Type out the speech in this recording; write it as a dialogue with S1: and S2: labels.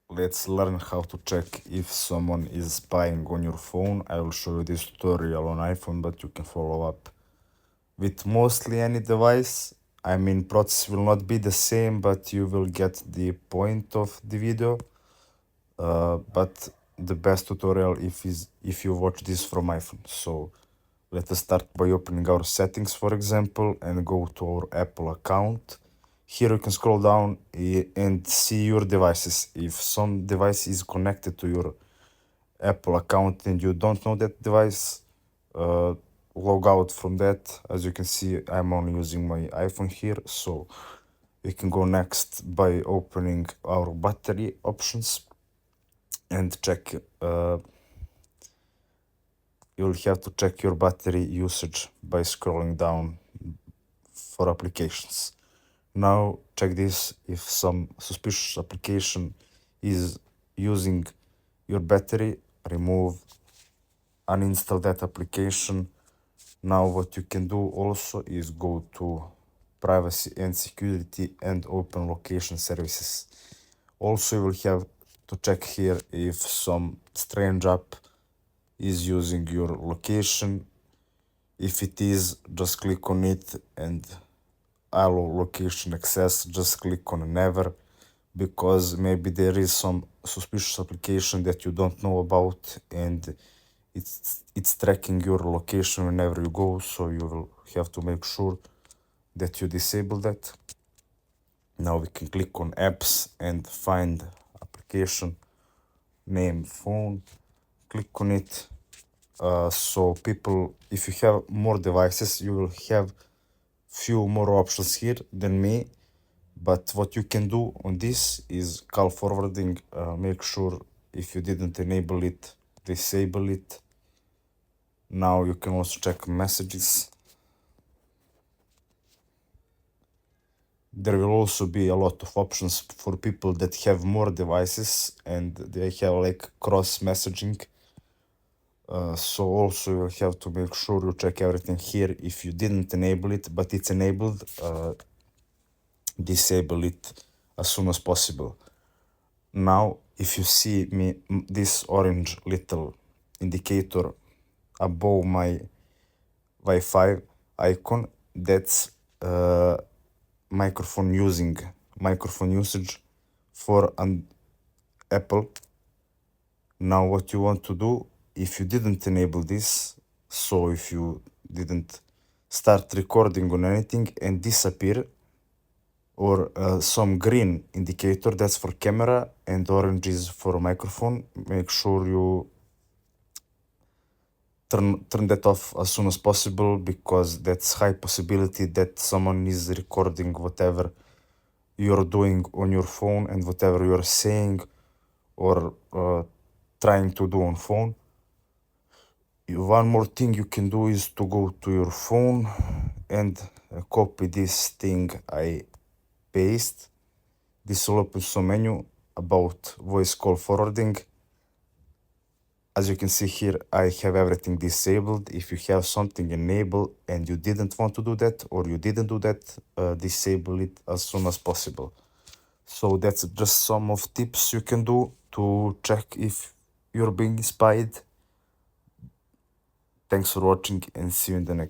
S1: let's learn how to check if someone is spying on your phone. I will show you this tutorial on iPhone, but you can follow up with mostly any device. I mean, process will not be the same, but you will get the point of the video. But the best tutorial if you watch this from iPhone. So let us start by opening our settings, for example, and go to our Apple account. Here you can scroll down and see your devices. If some device is connected to your Apple account and you don't know that device, log out from that. As you can see, I'm only using my iPhone here, so we can go next by opening our battery options and check. You'll have to check your battery usage by scrolling down for applications. Now check this: if some suspicious application is using your battery, remove, uninstall that application. Now what you can do also is go to privacy and security and open location services. Also you will have to check here if some strange app is using your location. If it is, just click on it and allow location access. Just click on never, because maybe there is some suspicious application that you don't know about and it's tracking your location whenever you go, so you will have to make sure that you disable that. Now we can click on apps and find application name phone, click on it. So people, if you have more devices, you will have few more options here than me. But what you can do on this is call forwarding. Make sure if you didn't enable it, disable it. Now you can also check messages. There will also be a lot of options for people that have more devices and they have like cross messaging. So also you have to make sure you check everything here. If you didn't enable it, but it's enabled, disable it as soon as possible. Now, if you see this orange little indicator above my Wi-Fi icon, that's microphone usage for an Apple. Now what you want to do, if you didn't enable this, so if you didn't start recording on anything and disappear, or some green indicator, that's for camera, and orange is for microphone, make sure you turn that off as soon as possible, because that's high possibility that someone is recording whatever you're doing on your phone and whatever you're saying or trying to do on phone. One more thing you can do is to go to your phone and copy this thing I paste. This will open some menu about voice call forwarding. As you can see here, I have everything disabled. If you have something enabled and you didn't want to do that, or you didn't do that, disable it as soon as possible. So that's just some of tips you can do to check if you're being spied. Thanks for watching and see you in the next.